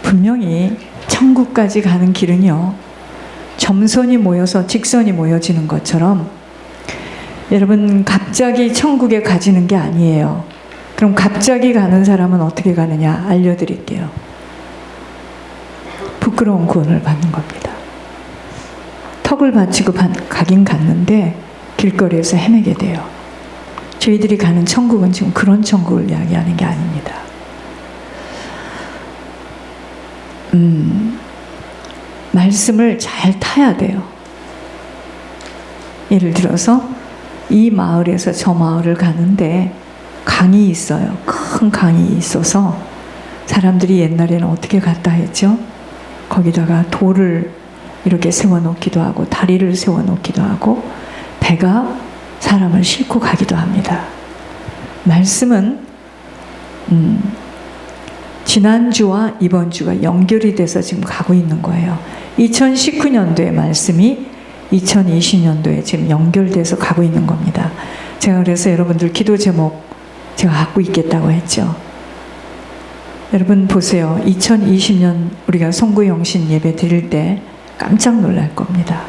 분명히 천국까지 가는 길은요, 점선이 모여서 직선이 모여지는 것처럼 여러분 갑자기 천국에 가지는 게 아니에요. 그럼 갑자기 가는 사람은 어떻게 가느냐 알려드릴게요. 부끄러운 구원을 받는 겁니다. 턱을 받치고 가긴 갔는데 길거리에서 헤매게 돼요. 저희들이 가는 천국은 지금 그런 천국을 이야기하는 게 아닙니다. 말씀을 잘 타야 돼요. 예를 들어서 이 마을에서 저 마을을 가는데 강이 있어요. 큰 강이 있어서 사람들이 옛날에는 어떻게 갔다 했죠? 거기다가 돌을 이렇게 세워놓기도 하고 다리를 세워놓기도 하고 배가 사람을 싣고 가기도 합니다. 말씀은 지난주와 이번 주가 연결이 돼서 지금 가고 있는 거예요. 2019년도의 말씀이 2020년도에 지금 연결돼서 가고 있는 겁니다. 제가 그래서 여러분들 기도 제목 제가 갖고 있겠다고 했죠. 여러분 보세요. 2020년 우리가 송구영신 예배 드릴 때 깜짝 놀랄 겁니다.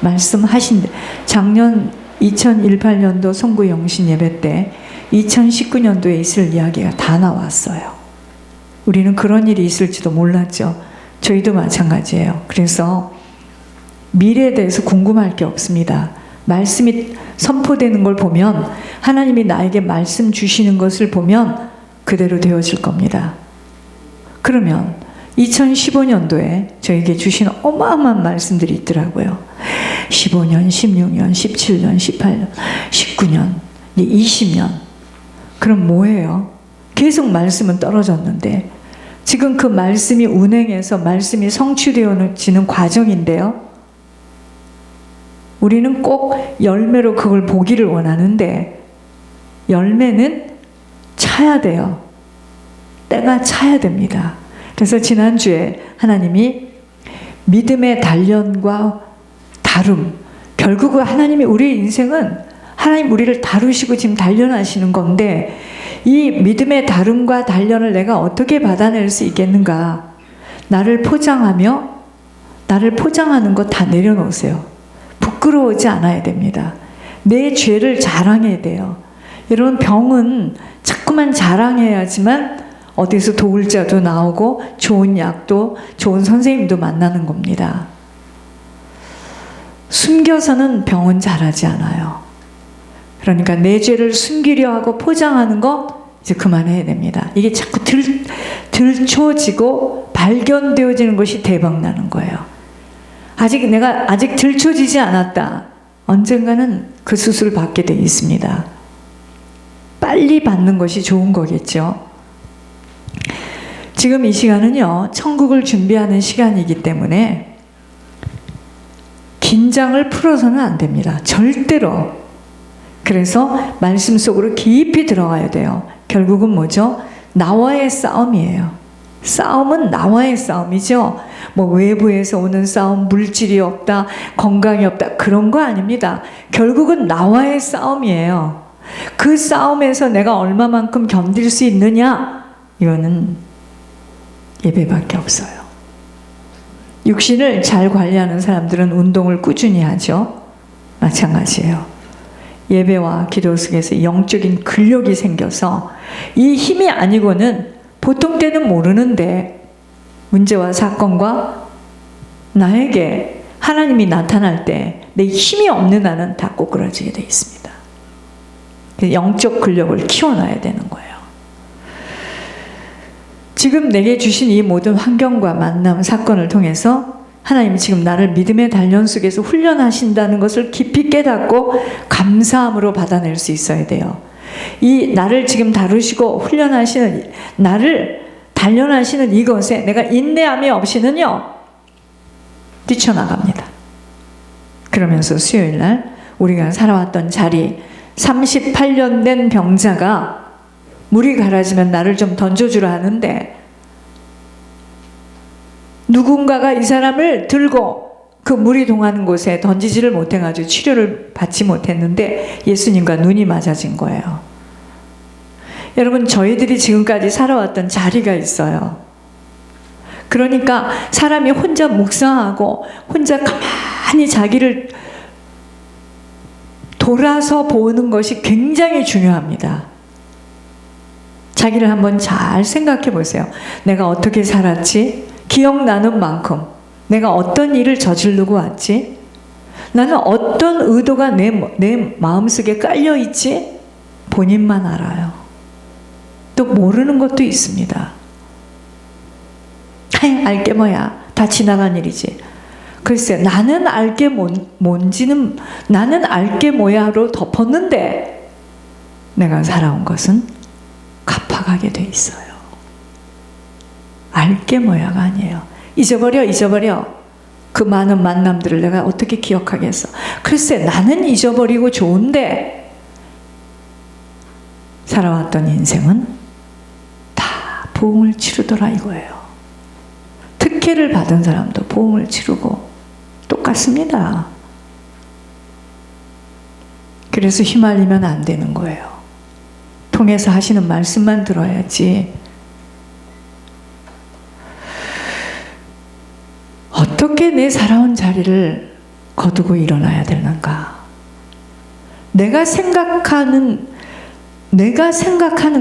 말씀하신 작년 2018년도 송구영신 예배 때 2019년도에 있을 이야기가 다 나왔어요. 우리는 그런 일이 있을지도 몰랐죠. 저희도 마찬가지예요. 그래서 미래에 대해서 궁금할 게 없습니다. 말씀이 선포되는 걸 보면, 하나님이 나에게 말씀 주시는 것을 보면 그대로 되어질 겁니다. 그러면 2015년도에 저에게 주신 어마어마한 말씀들이 있더라고요. 15년, 16년, 17년, 18년, 19년, 20년. 그럼 뭐예요? 계속 말씀은 떨어졌는데 지금 그 말씀이 운행해서 말씀이 성취되어지는 과정인데요. 우리는 꼭 열매로 그걸 보기를 원하는데 열매는 차야 돼요. 때가 차야 됩니다. 그래서 지난주에 하나님이 믿음의 단련과 다룸, 결국은 하나님이 우리의 인생은 하나님 우리를 다루시고 지금 단련하시는 건데 이 믿음의 다름과 단련을 내가 어떻게 받아낼 수 있겠는가? 나를 포장하며 나를 포장하는 거 다 내려놓으세요. 부끄러워하지 않아야 됩니다. 내 죄를 자랑해야 돼요. 여러분 병은 자꾸만 자랑해야지만 어디서 도울 자도 나오고 좋은 약도 좋은 선생님도 만나는 겁니다. 숨겨서는 병은 자라지 않아요. 그러니까 내 죄를 숨기려 하고 포장하는 거 이제 그만해야 됩니다. 이게 자꾸 들춰지고 발견되어지는 것이 대박나는 거예요. 내가 아직 들춰지지 않았다. 언젠가는 그 수술을 받게 돼 있습니다. 빨리 받는 것이 좋은 거겠죠. 지금 이 시간은요, 천국을 준비하는 시간이기 때문에 긴장을 풀어서는 안 됩니다. 절대로. 그래서 말씀 속으로 깊이 들어가야 돼요. 결국은 뭐죠? 나와의 싸움이에요. 싸움은 나와의 싸움이죠. 뭐 외부에서 오는 싸움, 물질이 없다, 건강이 없다, 그런 거 아닙니다. 결국은 나와의 싸움이에요. 그 싸움에서 내가 얼마만큼 견딜 수 있느냐? 이거는 예배밖에 없어요. 육신을 잘 관리하는 사람들은 운동을 꾸준히 하죠. 마찬가지예요. 예배와 기도 속에서 영적인 근력이 생겨서 이 힘이 아니고는 보통 때는 모르는데 문제와 사건과 나에게 하나님이 나타날 때 내 힘이 없는 나는 다 꼬꾸라지게 되어 있습니다. 영적 근력을 키워놔야 되는 거예요. 지금 내게 주신 이 모든 환경과 만남, 사건을 통해서 하나님이 지금 나를 믿음의 단련 속에서 훈련하신다는 것을 깊이 깨닫고 감사함으로 받아낼 수 있어야 돼요. 이 나를 지금 다루시고 훈련하시는, 나를 단련하시는 이것에 내가 인내함이 없이는요, 뛰쳐나갑니다. 그러면서 수요일 날 우리가 살아왔던 자리, 38년 된 병자가 물이 가라지면 나를 좀 던져주라 하는데 누군가가 이 사람을 들고 그 물이 동하는 곳에 던지지를 못해가지고 치료를 받지 못했는데 예수님과 눈이 맞아진 거예요. 여러분, 저희들이 지금까지 살아왔던 자리가 있어요. 그러니까 사람이 혼자 묵상하고 혼자 가만히 자기를 돌아서 보는 것이 굉장히 중요합니다. 자기를 한번 잘 생각해 보세요. 내가 어떻게 살았지? 기억나는 만큼 내가 어떤 일을 저지르고 왔지? 나는 어떤 의도가 내 마음속에 깔려있지? 본인만 알아요. 또 모르는 것도 있습니다. 알게 뭐야, 다 지나간 일이지. 글쎄, 나는 알게 뭔지는 나는 알게 뭐야로 덮었는데 내가 살아온 것은 갚아가게 돼 있어요. 알게 뭐야가 아니에요. 잊어버려. 그 많은 만남들을 내가 어떻게 기억하겠어. 글쎄, 나는 잊어버리고 좋은데 살아왔던 인생은 다 보응을 치르더라 이거예요. 특혜를 받은 사람도 보응을 치르고 똑같습니다. 그래서 휘말리면 안 되는 거예요. 통해서 하시는 말씀만 들어야지. 어떻게 내 살아온 자리를 거두고 일어나야 되는가? 내가 생각하는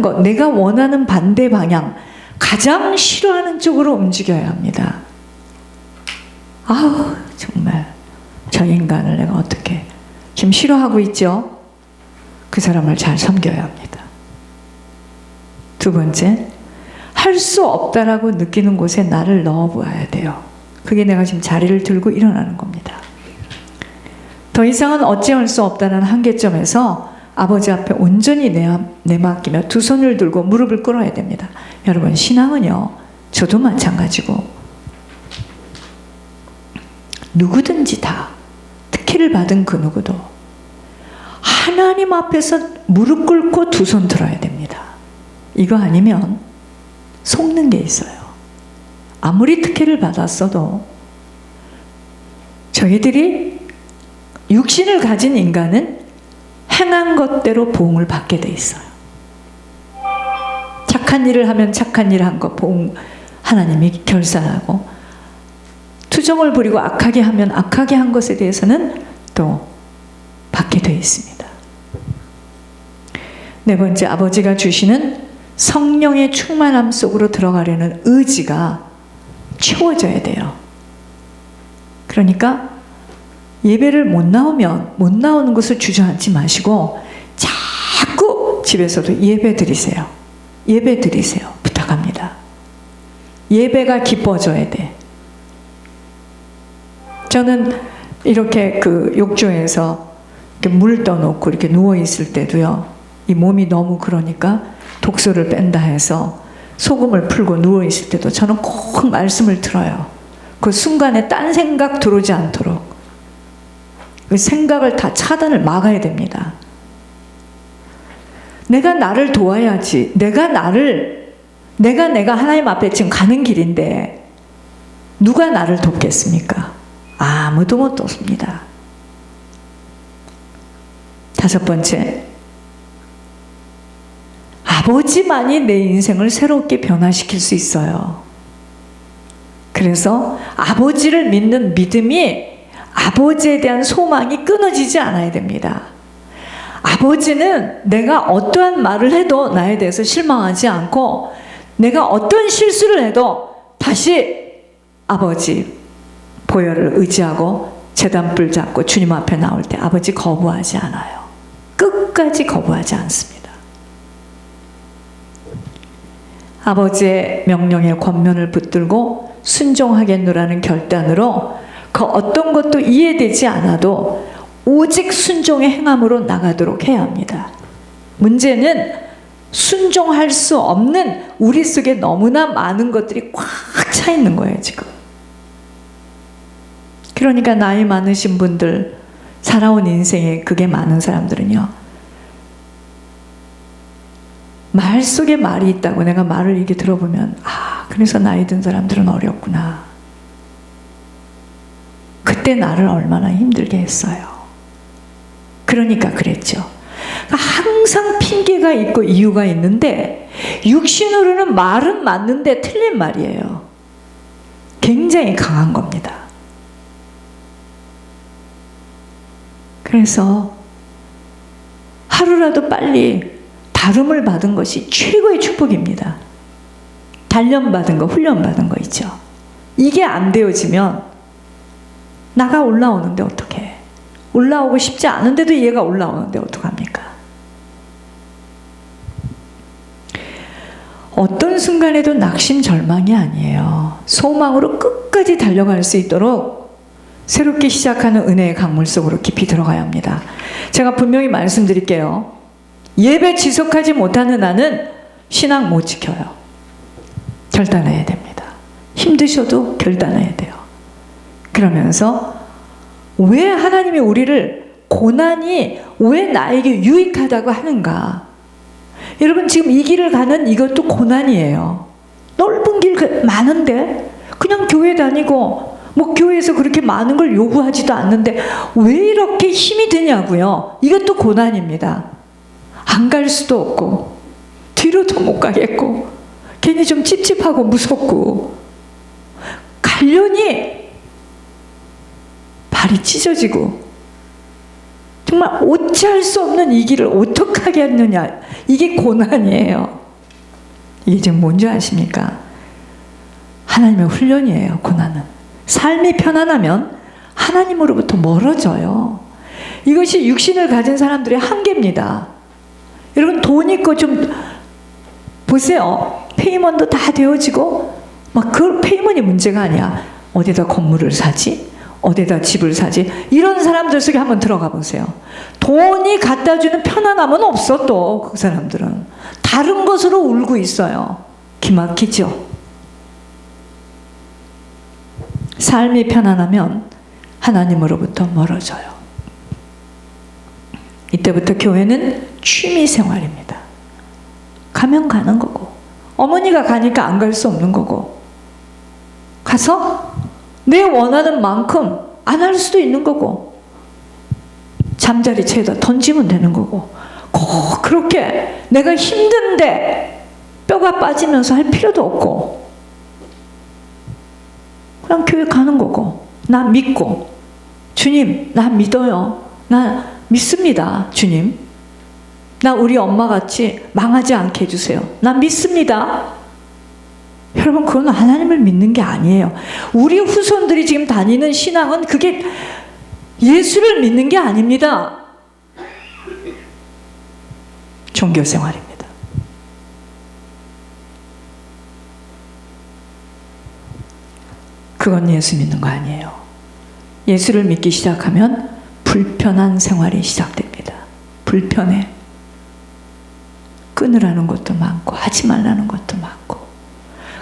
것, 내가 원하는 반대 방향, 가장 싫어하는 쪽으로 움직여야 합니다. 아우, 정말 저 인간을 내가 어떻게 지금 싫어하고 있죠? 그 사람을 잘 섬겨야 합니다. 두 번째, 할 수 없다라고 느끼는 곳에 나를 넣어보아야 돼요. 그게 내가 지금 자리를 들고 일어나는 겁니다. 더 이상은 어찌할 수 없다는 한계점에서 아버지 앞에 온전히 내맡기며 두 손을 들고 무릎을 꿇어야 됩니다. 여러분, 신앙은요, 저도 마찬가지고 누구든지 다 특혜를 받은 그 누구도 하나님 앞에서 무릎 꿇고 두 손 들어야 됩니다. 이거 아니면 속는 게 있어요. 아무리 특혜를 받았어도 저희들이 육신을 가진 인간은 행한 것대로 보응을 받게 돼 있어요. 착한 일을 하면 착한 일을 한 것 보응 하나님이 결산하고, 투정을 부리고 악하게 하면 악하게 한 것에 대해서는 또 받게 돼 있습니다. 네 번째, 아버지가 주시는 성령의 충만함 속으로 들어가려는 의지가 채워져야 돼요. 그러니까 예배를 못 나오는 것을 주저앉지 마시고 자꾸 집에서도 예배 드리세요. 예배 드리세요. 부탁합니다. 예배가 기뻐져야 돼. 저는 이렇게 그 욕조에서 이렇게 물 떠놓고 이렇게 누워 있을 때도요, 이 몸이 너무 그러니까 독소를 뺀다 해서 소금을 풀고 누워 있을 때도 저는 꼭 말씀을 들어요. 그 순간에 딴 생각 들어오지 않도록 그 생각을 다 차단을 막아야 됩니다. 내가 나를 도와야지. 내가 하나님 앞에 지금 가는 길인데 누가 나를 돕겠습니까? 아무도 못 돕습니다. 다섯 번째, 아버지만이 내 인생을 새롭게 변화시킬 수 있어요. 그래서 아버지를 믿는 믿음이, 아버지에 대한 소망이 끊어지지 않아야 됩니다. 아버지는 내가 어떠한 말을 해도 나에 대해서 실망하지 않고, 내가 어떤 실수를 해도 다시 아버지 보혈을 의지하고 제단불 잡고 주님 앞에 나올 때 아버지 거부하지 않아요. 끝까지 거부하지 않습니다. 아버지의 명령에 권면을 붙들고 순종하겠노라는 결단으로 그 어떤 것도 이해되지 않아도 오직 순종의 행함으로 나가도록 해야 합니다. 문제는 순종할 수 없는 우리 속에 너무나 많은 것들이 꽉 차 있는 거예요, 지금. 그러니까 나이 많으신 분들, 살아온 인생에 그게 많은 사람들은요, 말 속에 말이 있다고 내가 말을 이렇게 들어보면, 그래서 나이 든 사람들은 어렵구나. 그때 나를 얼마나 힘들게 했어요. 그러니까 그랬죠. 항상 핑계가 있고 이유가 있는데 육신으로는 말은 맞는데 틀린 말이에요. 굉장히 강한 겁니다. 그래서 하루라도 빨리 다름을 받은 것이 최고의 축복입니다. 단련받은 거, 훈련받은 거 있죠. 이게 안 되어지면 나가 올라오는데 어떡해. 올라오고 싶지 않은데도 얘가 올라오는데 어떡합니까? 어떤 순간에도 낙심 절망이 아니에요. 소망으로 끝까지 달려갈 수 있도록 새롭게 시작하는 은혜의 강물 속으로 깊이 들어가야 합니다. 제가 분명히 말씀드릴게요. 예배 지속하지 못하는 나는 신앙 못 지켜요. 결단해야 됩니다. 힘드셔도 결단해야 돼요. 그러면서 왜 하나님이 우리를 고난이 왜 나에게 유익하다고 하는가? 여러분 지금 이 길을 가는 이것도 고난이에요. 넓은 길 많은데 그냥 교회 다니고 뭐 교회에서 그렇게 많은 걸 요구하지도 않는데 왜 이렇게 힘이 드냐고요. 이것도 고난입니다. 안 갈 수도 없고 뒤로도 못 가겠고 괜히 좀 찝찝하고 무섭고 가려니 발이 찢어지고 정말 어찌할 수 없는 이 길을 어떻게 하겠느냐. 이게 고난이에요. 이게 지금 뭔지 아십니까? 하나님의 훈련이에요. 고난은. 삶이 편안하면 하나님으로부터 멀어져요. 이것이 육신을 가진 사람들의 한계입니다. 여러분 돈 있고 좀 보세요. 페이먼도 다 되어지고 막 그 페이먼이 문제가 아니야. 어디다 건물을 사지? 어디다 집을 사지? 이런 사람들 속에 한번 들어가 보세요. 돈이 갖다 주는 편안함은 없어. 또 그 사람들은 다른 것으로 울고 있어요. 기막히죠. 삶이 편안하면 하나님으로부터 멀어져요. 이때부터 교회는 취미 생활입니다. 가면 가는 거고 어머니가 가니까 안 갈 수 없는 거고 가서 내 원하는 만큼 안 할 수도 있는 거고 잠자리 채에다 던지면 되는 거고 꼭 그렇게 내가 힘든데 뼈가 빠지면서 할 필요도 없고 그냥 교회 가는 거고 나 믿고 주님 나 믿어요. 나 믿습니다. 주님 나 우리 엄마같이 망하지 않게 해주세요. 나 믿습니다. 여러분 그건 하나님을 믿는 게 아니에요. 우리 후손들이 지금 다니는 신앙은 그게 예수를 믿는 게 아닙니다. 종교생활입니다. 그건 예수 믿는 거 아니에요. 예수를 믿기 시작하면 불편한 생활이 시작됩니다. 불편해. 끊으라는 것도 많고 하지 말라는 것도 많고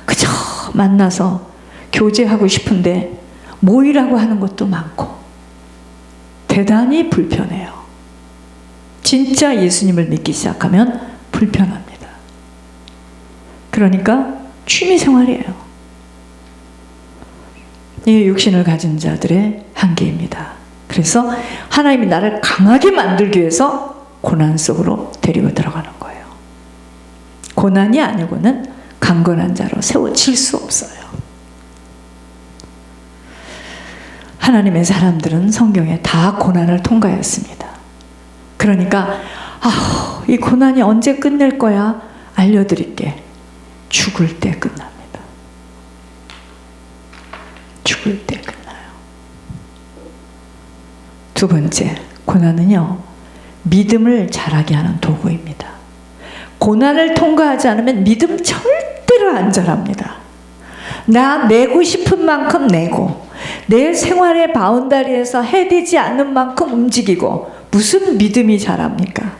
그저 만나서 교제하고 싶은데 모이라고 하는 것도 많고 대단히 불편해요. 진짜 예수님을 믿기 시작하면 불편합니다. 그러니까 취미생활이에요. 이 육신을 가진 자들의 한계입니다. 그래서 하나님이 나를 강하게 만들기 위해서 고난 속으로 데리고 들어가는 거예요. 고난이 아니고는 강건한 자로 세워질 수 없어요. 하나님의 사람들은 성경에 다 고난을 통과했습니다. 그러니까 이 고난이 언제 끝낼 거야? 알려드릴게. 죽을 때 끝납니다. 죽을 때 끝나요. 두 번째, 고난은요 믿음을 자라게 하는 도구입니다. 고난을 통과하지 않으면 믿음 절대로 안 자랍니다. 나 내고 싶은 만큼 내고 내 생활의 바운다리에서 해되지 않는 만큼 움직이고 무슨 믿음이 자랍니까?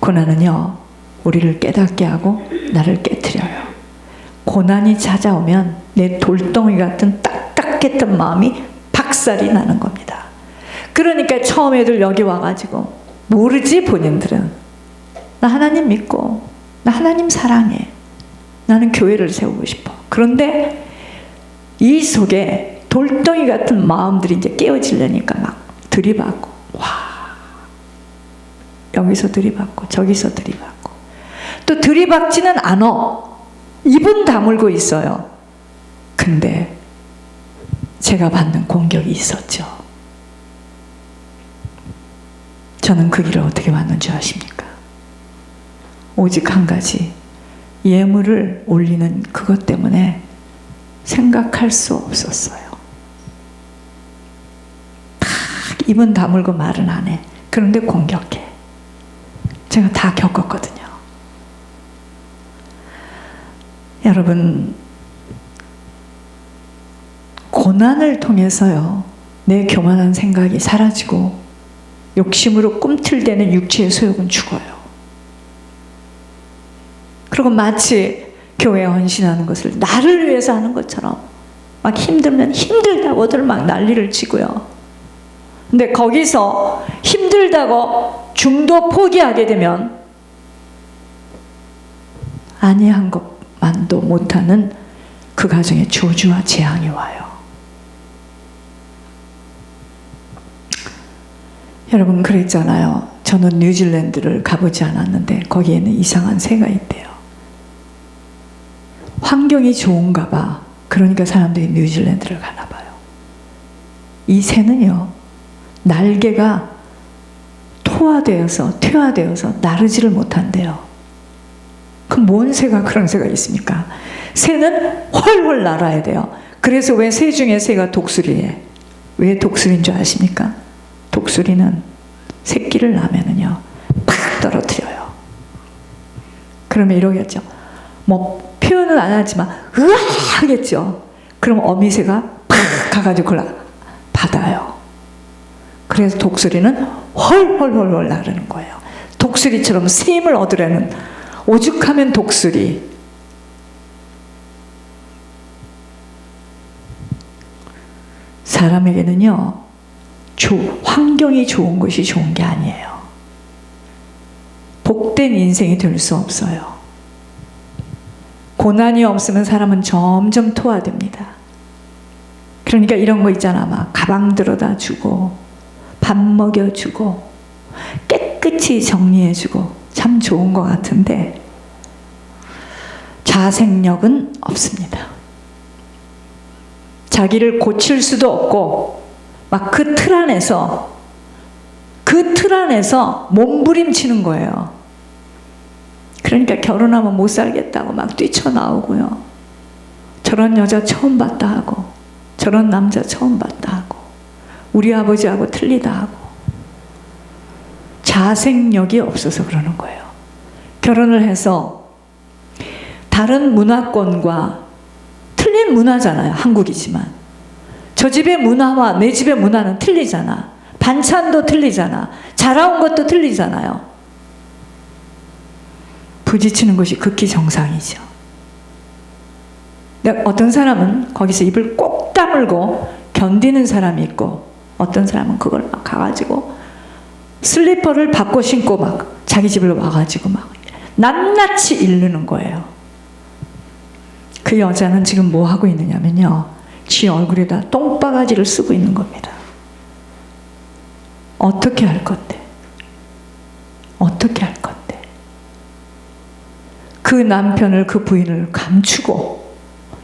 고난은요 우리를 깨닫게 하고 나를 깨트려요. 고난이 찾아오면 내 돌덩이 같은 딱딱했던 마음이 박살이 나는 겁니다. 그러니까 처음 애들 여기 와가지고 모르지 본인들은 나 하나님 믿고 나 하나님 사랑해. 나는 교회를 세우고 싶어. 그런데 이 속에 돌덩이 같은 마음들이 이제 깨어지려니까 막 들이받고 여기서 들이받고 저기서 들이받고 또 들이받지는 않아. 입은 다물고 있어요. 근데 제가 받는 공격이 있었죠. 저는 그 길을 어떻게 왔는 줄 아십니까? 오직 한 가지, 예물을 올리는 그것 때문에 생각할 수 없었어요. 다 입은 다물고 말은 안 해. 그런데 공격해. 제가 다 겪었거든요. 여러분, 고난을 통해서요, 내 교만한 생각이 사라지고 욕심으로 꿈틀대는 육체의 소욕은 죽어요. 그리고 마치 교회에 헌신하는 것을 나를 위해서 하는 것처럼 막 힘들면 힘들다고들 막 난리를 치고요. 근데 거기서 힘들다고 중도 포기하게 되면 아니한 것만도 못하는 그 가정에 저주와 재앙이 와요. 여러분, 그랬잖아요. 저는 뉴질랜드를 가보지 않았는데 거기에는 이상한 새가 있대요. 환경이 좋은가 봐. 그러니까 사람들이 뉴질랜드를 가나 봐요. 이 새는요, 날개가 퇴화되어서 나르지를 못한대요. 그럼 뭔 새가 그런 새가 있습니까? 새는 훨훨 날아야 돼요. 그래서 왜 새 중에 새가 독수리에, 왜 독수리인 줄 아십니까? 독수리는 새끼를 낳으면은요, 팍 떨어뜨려요. 그러면 이러겠죠. 뭐 표현은 안 하지만 으아 하겠죠. 그럼 어미새가 팍 가가지고 그걸 받아요. 그래서 독수리는 헐헐헐헐 나르는 거예요. 독수리처럼 새 힘을 얻으려는, 오죽하면 독수리. 사람에게는요, 환경이 좋은 것이 좋은 게 아니에요. 복된 인생이 될 수 없어요. 고난이 없으면 사람은 점점 토화됩니다. 그러니까 이런 거 있잖아. 막 가방 들어다 주고 밥 먹여주고 깨끗이 정리해주고 참 좋은 것 같은데 자생력은 없습니다. 자기를 고칠 수도 없고 막 그 틀 안에서 몸부림치는 거예요. 그러니까 결혼하면 못 살겠다고 막 뛰쳐나오고요. 저런 여자 처음 봤다 하고 저런 남자 처음 봤다 하고 우리 아버지하고 틀리다 하고 자생력이 없어서 그러는 거예요. 결혼을 해서 다른 문화권과 틀린 문화잖아요. 한국이지만 저 집의 문화와 내 집의 문화는 틀리잖아. 반찬도 틀리잖아. 자라온 것도 틀리잖아요. 부딪히는 것이 극히 정상이죠. 어떤 사람은 거기서 입을 꼭 다물고 견디는 사람이 있고 어떤 사람은 그걸 막 가가지고 슬리퍼를 바꿔 신고 막 자기 집으로 와가지고 막 낱낱이 이르는 거예요. 그 여자는 지금 뭐 하고 있느냐면요, 지 얼굴에다 똥바가지를 쓰고 있는 겁니다. 어떻게 할 건데? 어떻게 할 건데? 그 남편을, 그 부인을 감추고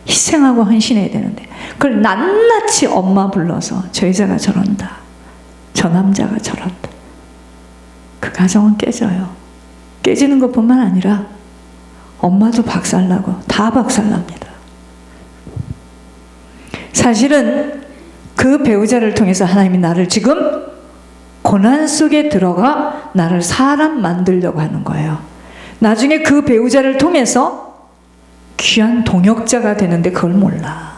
희생하고 헌신해야 되는데 그걸 낱낱이 엄마 불러서 저 여자가 저런다, 저 남자가 저런다. 그 가정은 깨져요. 깨지는 것뿐만 아니라 엄마도 박살나고 다 박살납니다. 사실은 그 배우자를 통해서 하나님이 나를 지금 고난 속에 들어가 나를 사람 만들려고 하는 거예요. 나중에 그 배우자를 통해서 귀한 동역자가 되는데 그걸 몰라.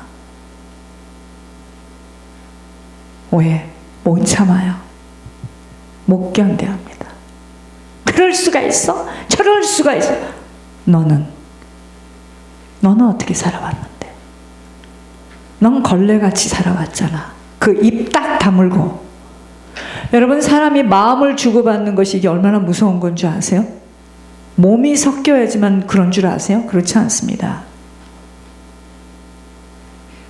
왜? 못 참아요. 못 견뎌합니다. 그럴 수가 있어? 저럴 수가 있어? 너는 어떻게 살아왔는데? 넌 걸레같이 살아왔잖아. 그 입 딱 다물고. 여러분, 사람이 마음을 주고받는 것이 이게 얼마나 무서운 건 줄 아세요? 몸이 섞여야지만 그런 줄 아세요? 그렇지 않습니다.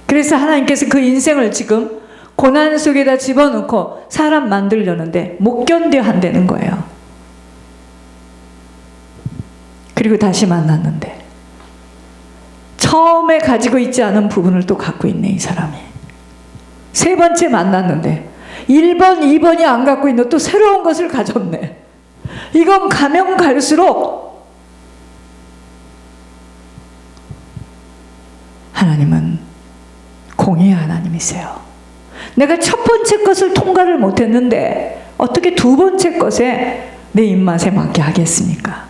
그래서 하나님께서 그 인생을 지금 고난 속에다 집어넣고 사람 만들려는데 못 견뎌 한다는 거예요. 그리고 다시 만났는데 처음에 가지고 있지 않은 부분을 또 갖고 있네, 이 사람이. 세 번째 만났는데 1번, 2번이 안 갖고 있는 또 새로운 것을 가졌네. 이건 가면 갈수록 하나님은 공의의 하나님이세요. 내가 첫 번째 것을 통과를 못했는데 어떻게 두 번째 것에 내 입맛에 맞게 하겠습니까?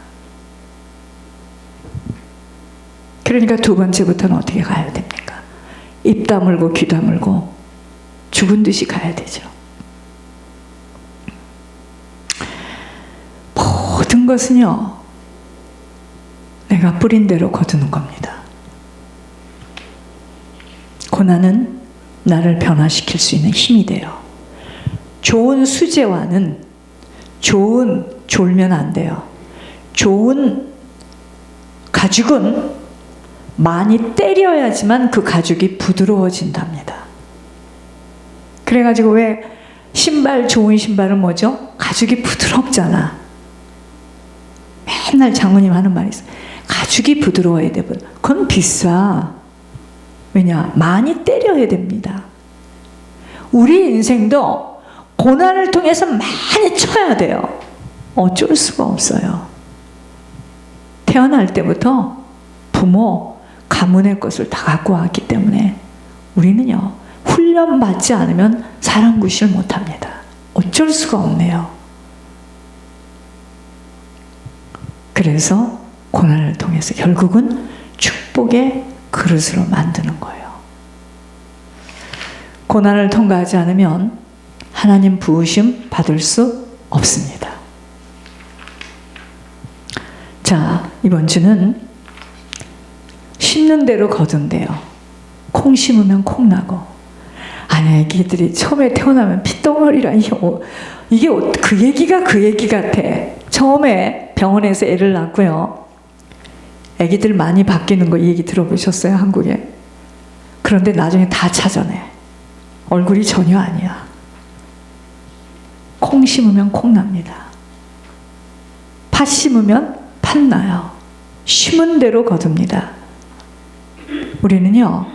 그러니까 두 번째부터는 어떻게 가야 됩니까? 입 다물고 귀 다물고 죽은 듯이 가야 되죠. 모든 것은요, 내가 뿌린 대로 거두는 겁니다. 고난은 나를 변화시킬 수 있는 힘이 돼요. 좋은 수제화는 졸면 안 돼요. 좋은 가죽은 많이 때려야지만 그 가죽이 부드러워진답니다. 그래가지고 왜 좋은 신발은 뭐죠? 가죽이 부드럽잖아. 맨날 장모님 하는 말이 있어요. 가죽이 부드러워야 돼. 그건 비싸. 왜냐? 많이 때려야 됩니다. 우리 인생도 고난을 통해서 많이 쳐야 돼요. 어쩔 수가 없어요. 태어날 때부터 부모, 가문의 것을 다 갖고 왔기 때문에 우리는요, 훈련받지 않으면 사람 구실 못합니다. 어쩔 수가 없네요. 그래서 고난을 통해서 결국은 축복의 그릇으로 만드는 거예요. 고난을 통과하지 않으면 하나님 부으심 받을 수 없습니다. 자, 이번 주는 심는 대로 거둔대요. 콩 심으면 콩 나고. 아니, 애기들이 처음에 태어나면 핏덩어리라. 이게 그 얘기가 그 얘기 같아. 처음에 병원에서 애를 낳고요. 애기들 많이 바뀌는 거 이 얘기 들어보셨어요? 한국에? 그런데 나중에 다 찾아내. 얼굴이 전혀 아니야. 콩 심으면 콩 납니다. 팥 심으면 팥 나요. 심은 대로 거둡니다. 우리는요,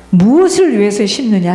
무엇을 위해서 심느냐?